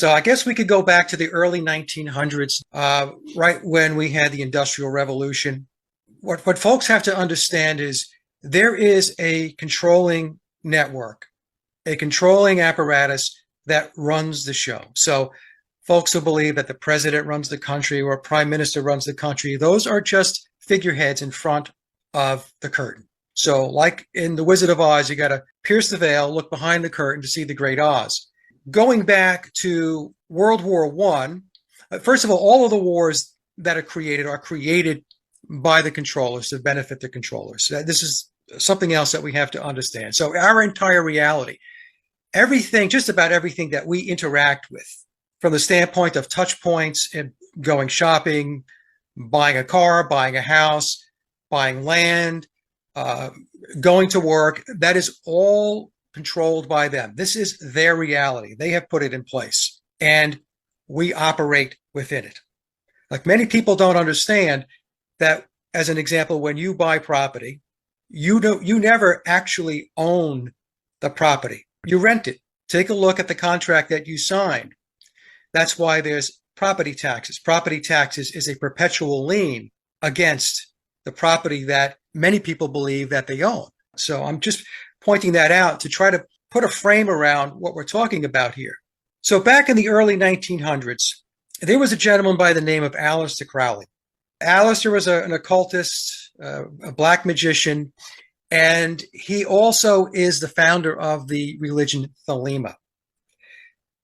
So I guess we could go back to the early 1900s, right when we had the Industrial Revolution. What folks have to understand is there is a controlling network, a controlling apparatus that runs the show. So folks who believe that the president runs the country or a prime minister runs the country, those are just figureheads in front of the curtain. So like in The Wizard of Oz, you got to pierce the veil, look behind the curtain to see the great Oz. Going back to World War One, first of all of the wars that are created by the controllers to benefit the controllers. This is something else that we have to understand. So our entire reality, everything, just about everything that we interact with, from the standpoint of touch points and going shopping, buying a car, buying a house, buying land, going to work, that is all controlled by them. This is their reality. They have put it in place, and we operate within it. Like many people don't understand that, as an example, when you buy property, you never actually own the property. You rent it. Take a look at the contract that you signed. That's why there's property taxes. Property taxes is a perpetual lien against the property that many people believe that they own. So I'm just pointing that out to try to put a frame around what we're talking about here. So back in the early 1900s, there was a gentleman by the name of Aleister Crowley. Aleister was an occultist, a black magician, and he also is the founder of the religion Thelema.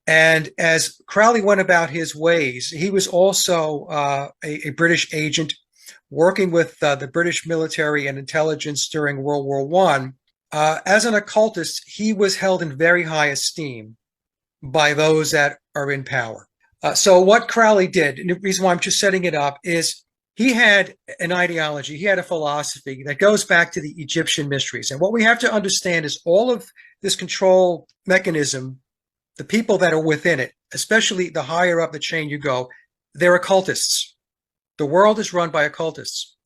And as Crowley went about his ways, he was also a British agent working with the British military and intelligence during World War One. As an occultist, he was held in very high esteem by those that are in power. So what Crowley did, and the reason why I'm just setting it up, is he had an ideology, he had a philosophy that goes back to the Egyptian mysteries. And what we have to understand is all of this control mechanism, the people that are within it, especially the higher up the chain you go, they're occultists. The world is run by occultists.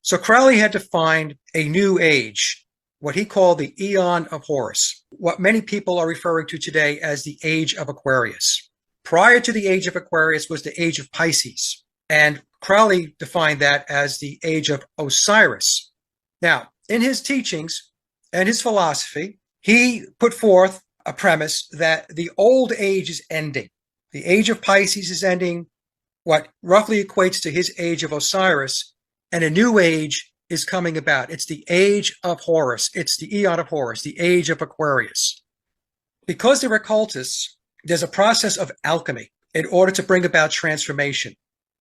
So Crowley had to find a new age, what he called the Eon of Horus, what many people are referring to today as the Age of Aquarius. Prior to the Age of Aquarius was the Age of Pisces, and Crowley defined that as the Age of Osiris. Now, in his teachings and his philosophy, he put forth a premise that the old age is ending. The Age of Pisces is ending, what roughly equates to his Age of Osiris, and a new age is coming about. It's the Age of Horus. It's the Eon of Horus, the Age of Aquarius. Because they're occultists, there's a process of alchemy in order to bring about transformation.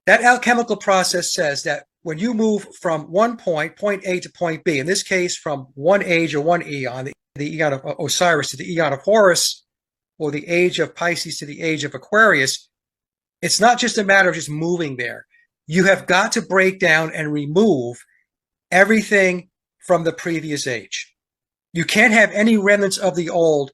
That alchemical process says that when you move from one point A to point B, in this case from one age or one eon, the Eon of Osiris to the Eon of Horus, or the Age of Pisces to the Age of Aquarius, it's not just a matter of just moving there. You have got to break down and remove everything from the previous age. You can't have any remnants of the old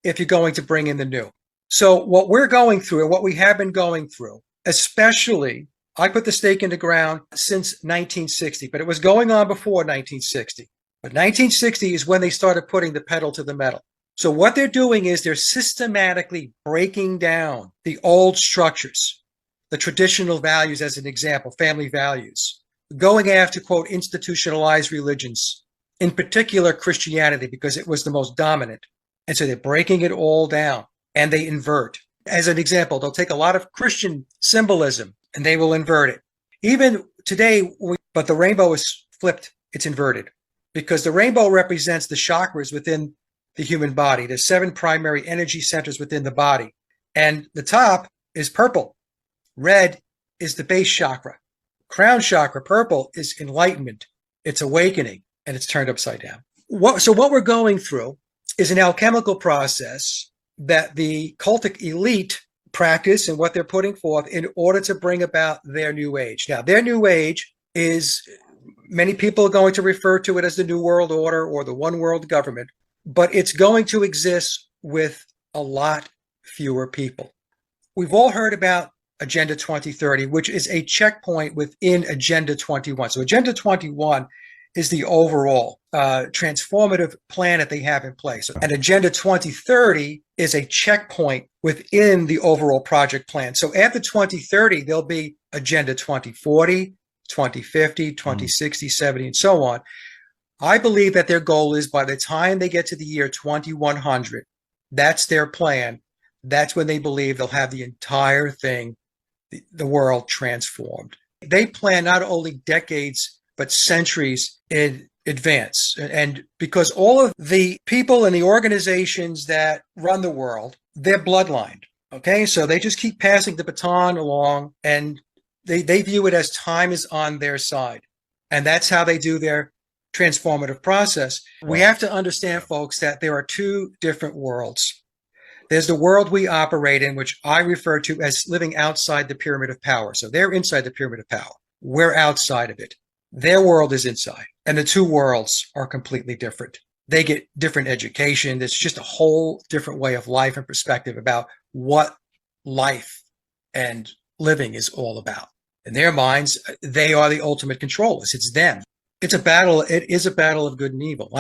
if you're going to bring in the new. So what we're going through, and what we have been going through, especially, I put the stake in the ground since 1960, but it was going on before 1960. But 1960 is when they started putting the pedal to the metal. So what they're doing is they're systematically breaking down the old structures, the traditional values, as an example, family values, going after, quote, institutionalized religions, in particular Christianity, because it was the most dominant. And so they're breaking it all down, and they invert. As an example, they'll take a lot of Christian symbolism and they will invert it. Even today, but the rainbow is flipped, it's inverted, because the rainbow represents the chakras within the human body. There's 7 primary energy centers within the body, and the top is purple. Red is the base chakra. Crown chakra, purple, is enlightenment. It's awakening, and it's turned upside down. So what we're going through is an alchemical process that the cultic elite practice and what they're putting forth in order to bring about their new age. Now, their new age is, many people are going to refer to it as the New World Order or the One World Government, but it's going to exist with a lot fewer people. We've all heard about Agenda 2030, which is a checkpoint within Agenda 21. So Agenda 21 is the overall transformative plan that they have in place. And Agenda 2030 is a checkpoint within the overall project plan. So after 2030, there'll be Agenda 2040, 2050, 2060, 70, and so on. I believe that their goal is by the time they get to the year 2100, that's their plan. That's when they believe they'll have the entire thing, the world transformed. They plan not only decades, but centuries in advance. And because all of the people and the organizations that run the world, they're bloodlined. Okay. So they just keep passing the baton along, and they view it as time is on their side. And that's how they do their transformative process. We have to understand, folks, that there are two different worlds. There's the world we operate in, which I refer to as living outside the pyramid of power. So they're inside the pyramid of power. We're outside of it. Their world is inside. And the two worlds are completely different. They get different education. There's just a whole different way of life and perspective about what life and living is all about. In their minds, they are the ultimate controllers. It's them. It's a battle. It is a battle of good and evil.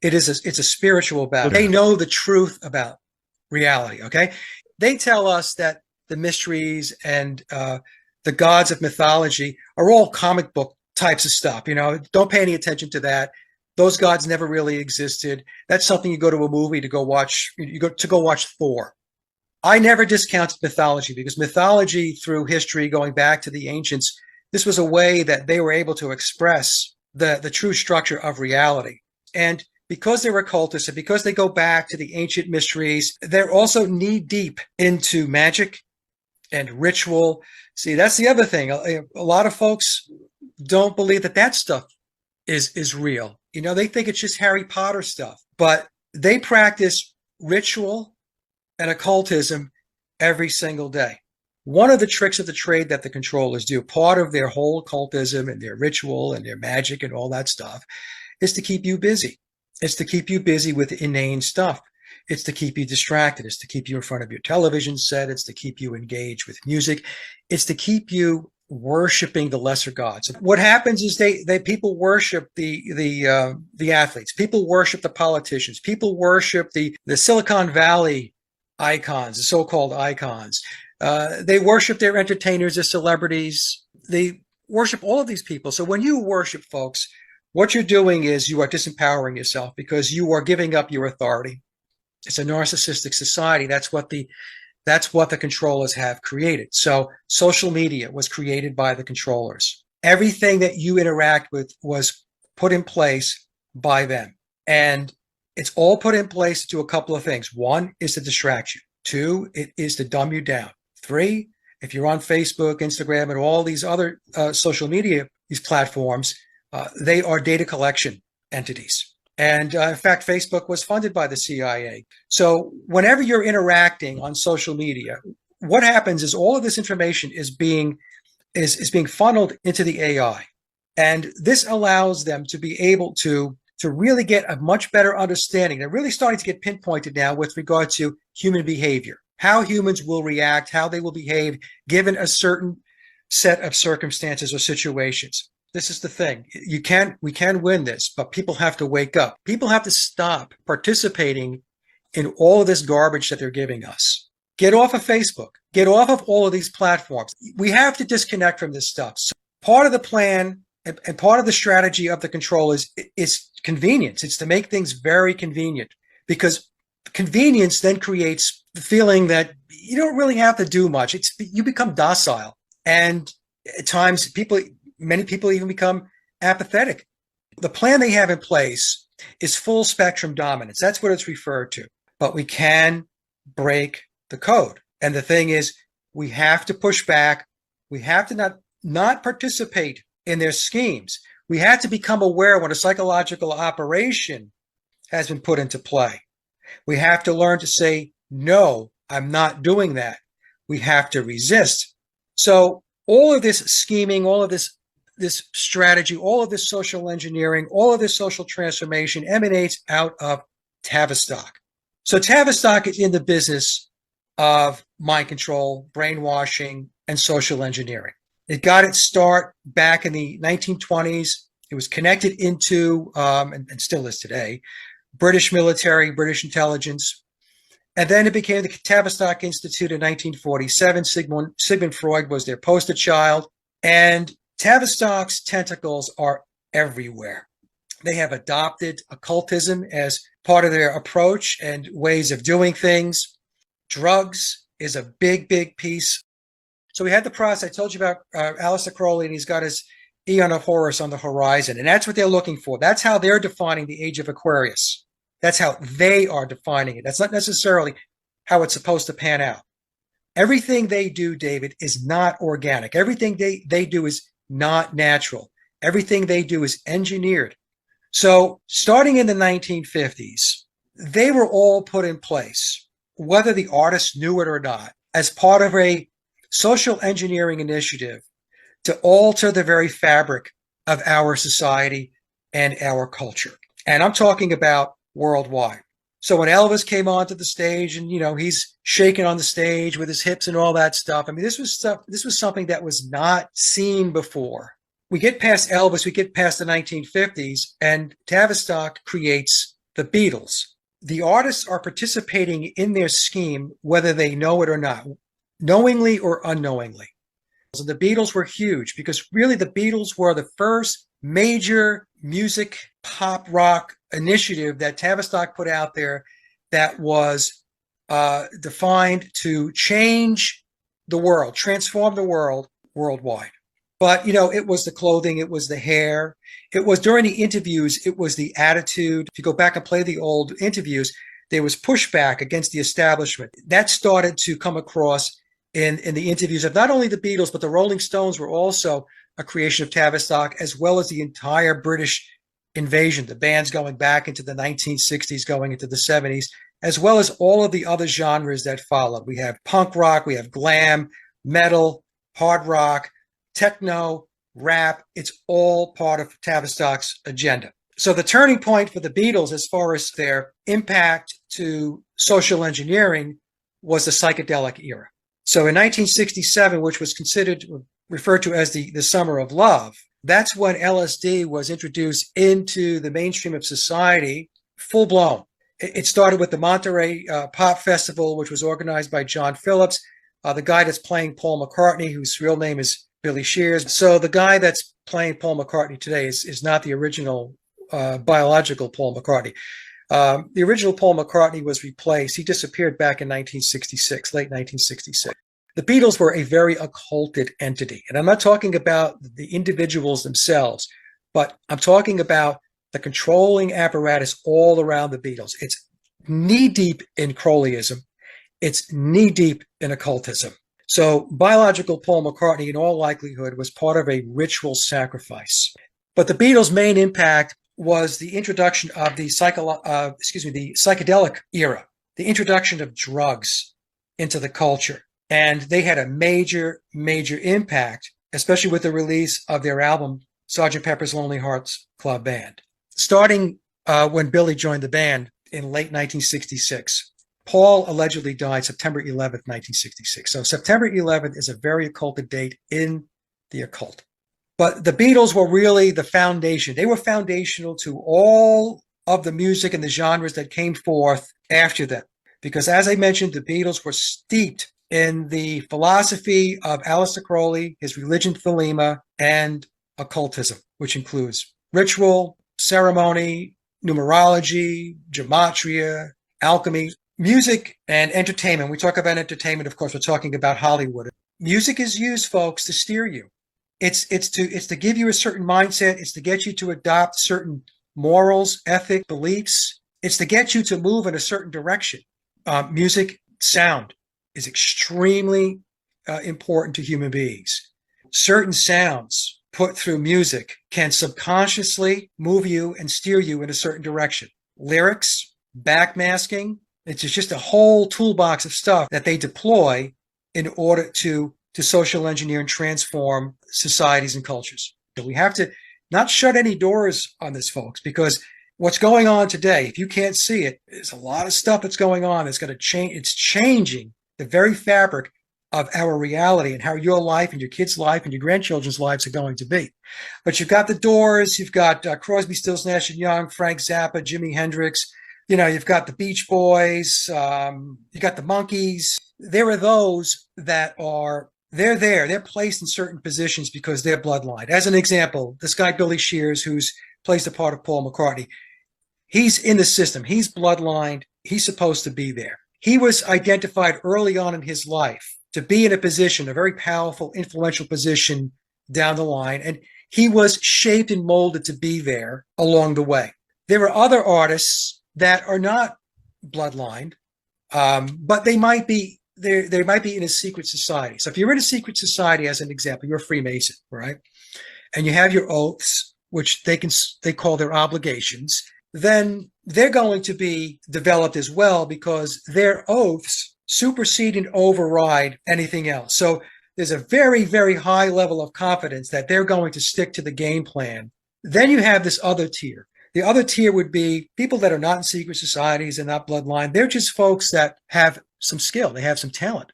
It's a spiritual battle. They know the truth about reality. Okay. They tell us that the mysteries and the gods of mythology are all comic book types of stuff. Don't pay any attention to that. Those gods never really existed. That's something you go to a movie to go watch. You go to watch Thor. I never discounted mythology, because mythology through history, going back to the ancients, this was a way that they were able to express the true structure of reality. And because they're occultists and because they go back to the ancient mysteries, they're also knee deep into magic and ritual. See, that's the other thing. A lot of folks don't believe that stuff is real. They think it's just Harry Potter stuff, but they practice ritual and occultism every single day. One of the tricks of the trade that the controllers do, part of their whole occultism and their ritual and their magic and all that stuff, is to keep you busy. It's to keep you busy with inane stuff. It's to keep you distracted. It's to keep you in front of your television set. It's to keep you engaged with music. It's to keep you worshiping the lesser gods. What happens is people worship the athletes. People worship the politicians. People worship the Silicon Valley icons, the so-called icons. They worship their entertainers, their celebrities. They worship all of these people. So when you worship, folks, what you're doing is you are disempowering yourself, because you are giving up your authority. It's a narcissistic society. That's what the controllers have created. So social media was created by the controllers. Everything that you interact with was put in place by them. And it's all put in place to do a couple of things. One is to distract you. Two, it is to dumb you down. Three, if you're on Facebook, Instagram, and all these other social media, these platforms, they are data collection entities. And in fact, Facebook was funded by the CIA. So whenever you're interacting on social media, what happens is all of this information is being funneled into the AI. And this allows them to be able to really get a much better understanding. They're really starting to get pinpointed now with regard to human behavior, how humans will react, how they will behave given a certain set of circumstances or situations. This is the thing. We can win this, but people have to wake up. People have to stop participating in all of this garbage that they're giving us. Get off of Facebook. Get off of all of these platforms. We have to disconnect from this stuff. So part of the plan and part of the strategy of the controllers is convenience. It's to make things very convenient, because convenience then creates the feeling that you don't really have to do much. You become docile. And at times many people even become apathetic. The plan they have in place is full spectrum dominance. That's what it's referred to. But we can break the code. And the thing is, we have to push back. We have to not participate in their schemes. We have to become aware when a psychological operation has been put into play. We have to learn to say, no, I'm not doing that. We have to resist. So all of this scheming, all of this strategy, all of this social engineering, all of this social transformation emanates out of Tavistock. So Tavistock is in the business of mind control, brainwashing, and social engineering. It got its start back in the 1920s It was connected into, and still is today, British military, British intelligence. And then it became the Tavistock Institute in 1947. Sigmund Freud was their poster child. And Tavistock's tentacles are everywhere. They have adopted occultism as part of their approach and ways of doing things. Drugs is a big, big piece. So we had the process. I told you about Aleister Crowley, and he's got his Aeon of Horus on the horizon. And that's what they're looking for. That's how they're defining the Age of Aquarius. That's how they are defining it. That's not necessarily how it's supposed to pan out. Everything they do, David, is not organic. Everything they do is not natural. Everything they do is engineered. So starting in the 1950s, they were all put in place, whether the artists knew it or not, as part of a social engineering initiative to alter the very fabric of our society and our culture. And I'm talking about worldwide. So when Elvis came onto the stage and, he's shaking on the stage with his hips and all that stuff, I mean, this was something that was not seen before. We get past Elvis, we get past the 1950s, and Tavistock creates the Beatles. The artists are participating in their scheme, whether they know it or not, knowingly or unknowingly. So the Beatles were huge because really the Beatles were the first major music, pop rock initiative that Tavistock put out there that was defined to change the world, transform the world worldwide. But, it was the clothing, it was the hair, it was during the interviews, it was the attitude. If you go back and play the old interviews, there was pushback against the establishment. That started to come across in the interviews of not only the Beatles, but the Rolling Stones were also a creation of Tavistock, as well as the entire British invasion, the bands going back into the 1960s, going into the 70s, as well as all of the other genres that followed. We have punk rock, we have glam, metal, hard rock, techno, rap. It's all part of Tavistock's agenda. So the turning point for the Beatles as far as their impact to social engineering was the psychedelic era. So in 1967, which was referred to as the Summer of Love, that's when LSD was introduced into the mainstream of society, full blown. It started with the Monterey Pop Festival, which was organized by John Phillips, the guy that's playing Paul McCartney, whose real name is Billy Shears. So the guy that's playing Paul McCartney today is not the original biological Paul McCartney. The original Paul McCartney was replaced. He disappeared back in 1966, late 1966. The Beatles were a very occulted entity. And I'm not talking about the individuals themselves, but I'm talking about the controlling apparatus all around the Beatles. It's knee-deep in Crowleyism. It's knee-deep in occultism. So biological Paul McCartney, in all likelihood, was part of a ritual sacrifice. But the Beatles' main impact was the introduction of the psychedelic era, the introduction of drugs into the culture. And they had a major, major impact, especially with the release of their album, Sgt. Pepper's Lonely Hearts Club Band. Starting when Billy joined the band in late 1966. Paul allegedly died September 11th, 1966. So September 11th is a very occulted date in the occult. But the Beatles were really the foundation. They were foundational to all of the music and the genres that came forth after them. Because as I mentioned, the Beatles were steeped in the philosophy of Aleister Crowley, his religion Thelema, and occultism, which includes ritual, ceremony, numerology, gematria, alchemy, music, and entertainment. We talk about entertainment, of course, we're talking about Hollywood. Music is used, folks, to steer you. It's to give you a certain mindset. It's to get you to adopt certain morals, ethic, beliefs. It's to get you to move in a certain direction. Music, sound is extremely important to human beings. Certain sounds put through music can subconsciously move you and steer you in a certain direction. Lyrics, backmasking, it's just a whole toolbox of stuff that they deploy in order to social engineer and transform societies and cultures. So we have to not shut any doors on this, folks, because what's going on today, if you can't see it, there's a lot of stuff that's going on that's going to change. It's changing the very fabric of our reality and how your life and your kids' life and your grandchildren's lives are going to be. But you've got the Doors, you've got Crosby, Stills, Nash and Young, Frank Zappa, Jimi Hendrix. You've got the Beach Boys, you got the Monkees. There are those that they're there. They're placed in certain positions because they're bloodline. As an example, this guy, Billy Shears, who's plays the part of Paul McCartney, he's in the system. He's bloodlined. He's supposed to be there. He was identified early on in his life to be in a position, a very powerful, influential position down the line. And he was shaped and molded to be there along the way. There are other artists that are not bloodlined, but they might be they might be in a secret society. So if you're in a secret society, as an example, you're a Freemason, right? And you have your oaths, which they call their obligations, then they're going to be developed as well because their oaths supersede and override anything else. So there's a very, very high level of confidence that they're going to stick to the game plan. Then you have this other tier. The other tier would be people that are not in secret societies and not bloodline. They're just folks that have some skill. They have some talent.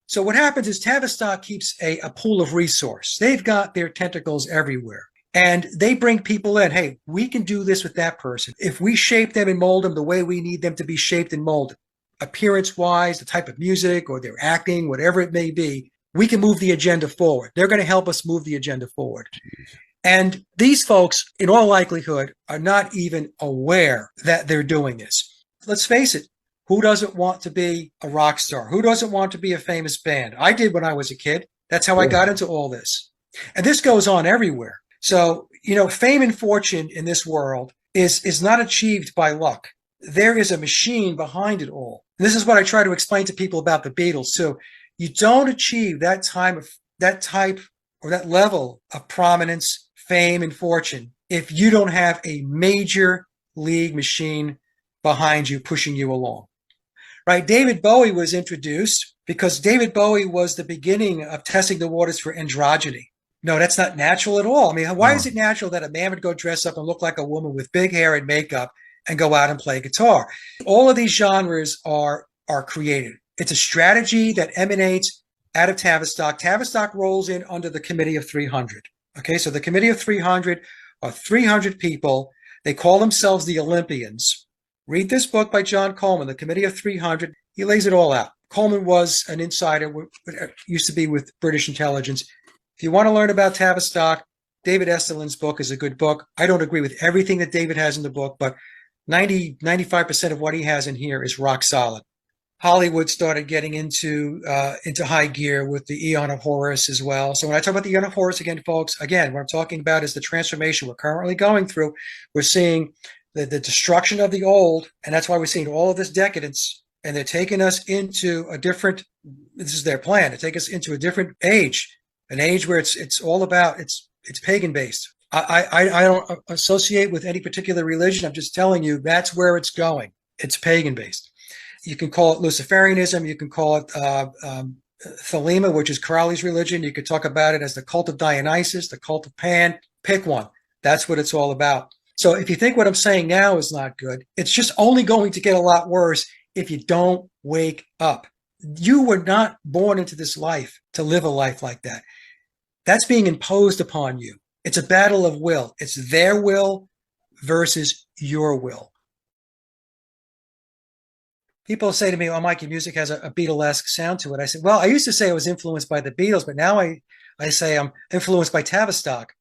So what happens is Tavistock keeps a pool of resource. They've got their tentacles everywhere. And they bring people in. Hey, we can do this with that person. If we shape them and mold them the way we need them to be shaped and molded, appearance-wise, the type of music or their acting, whatever it may be, we can move the agenda forward. They're going to help us move the agenda forward. And these folks, in all likelihood, are not even aware that they're doing this. Let's face it. Who doesn't want to be a rock star? Who doesn't want to be a famous band? I did when I was a kid. That's how I got into all this. And this goes on everywhere. So, fame and fortune in this world is not achieved by luck. There is a machine behind it all. And this is what I try to explain to people about the Beatles too. You don't achieve that type or that level of prominence, fame, and fortune if you don't have a major league machine behind you pushing you along. Right? David Bowie was introduced because David Bowie was the beginning of testing the waters for androgyny. No, that's not natural at all. I mean, why is it natural that a man would go dress up and look like a woman with big hair and makeup and go out and play guitar? All of these genres are created. It's a strategy that emanates out of Tavistock. Tavistock rolls in under the Committee of 300. Okay, so the Committee of 300 are 300 people. They call themselves the Olympians. Read this book by John Coleman, The Committee of 300. He lays it all out. Coleman was an insider, used to be with British intelligence. If you want to learn about Tavistock, David Estlund's book is a good book. I don't agree with everything that David has in the book, but 95% of what he has in here is rock solid. Hollywood started getting into high gear with the Eon of Horus as well. So when I talk about the Eon of Horus again, folks, what I'm talking about is the transformation we're currently going through. We're seeing the destruction of the old, and that's why we're seeing all of this decadence. And they're taking us into this is their plan, to take us into a different age, an age where it's all about, it's pagan based. I don't associate with any particular religion. I'm just telling you that's where it's going. It's pagan based. You can call it Luciferianism. You can call it Thelema, which is Crowley's religion. You could talk about it as the cult of Dionysus, the cult of Pan. Pick one. That's what it's all about. So if you think what I'm saying now is not good, it's just only going to get a lot worse if you don't wake up. You were not born into this life to live a life like that. That's being imposed upon you. It's a battle of will. It's their will versus your will. People say to me, oh, Mike, your music has a Beatlesque sound to it. I said, well, I used to say I was influenced by the Beatles, but now I say I'm influenced by Tavistock.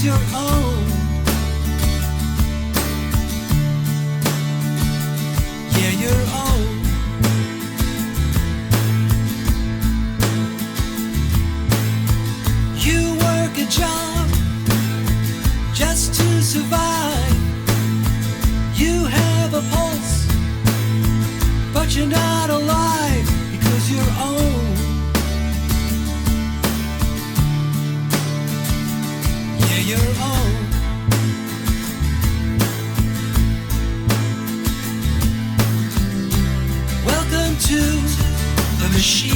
Your own. not alive because you're own. Yeah, you're own. Welcome to the machine.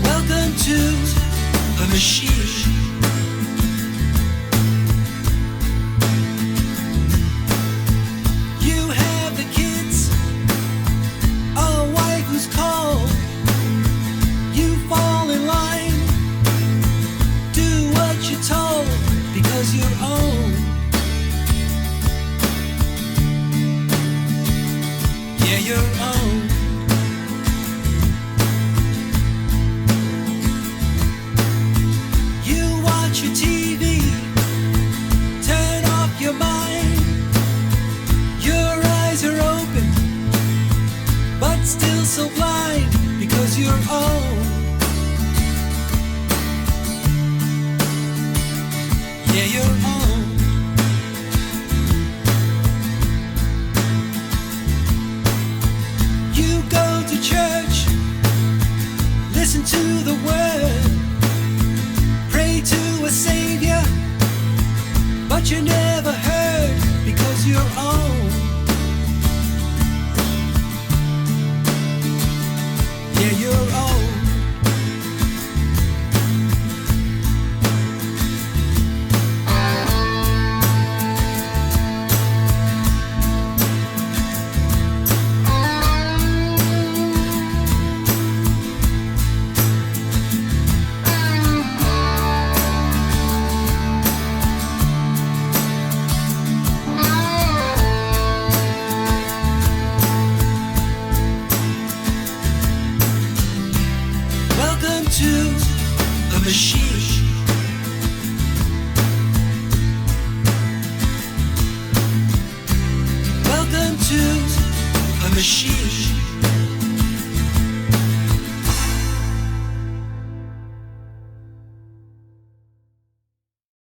Welcome to the machine. You have the kids, a wife who's cold. You fall in line, do what you're told because you're own. Yeah, you're own. You watch your TV, turn off your mind. Your eyes are open, but still so blind because you're own. Yeah, you're own. You go to church, listen to the word, pray to a savior, but you're never heard because you're own. Yeah, you're own. Welcome to the machine. Welcome to the machine.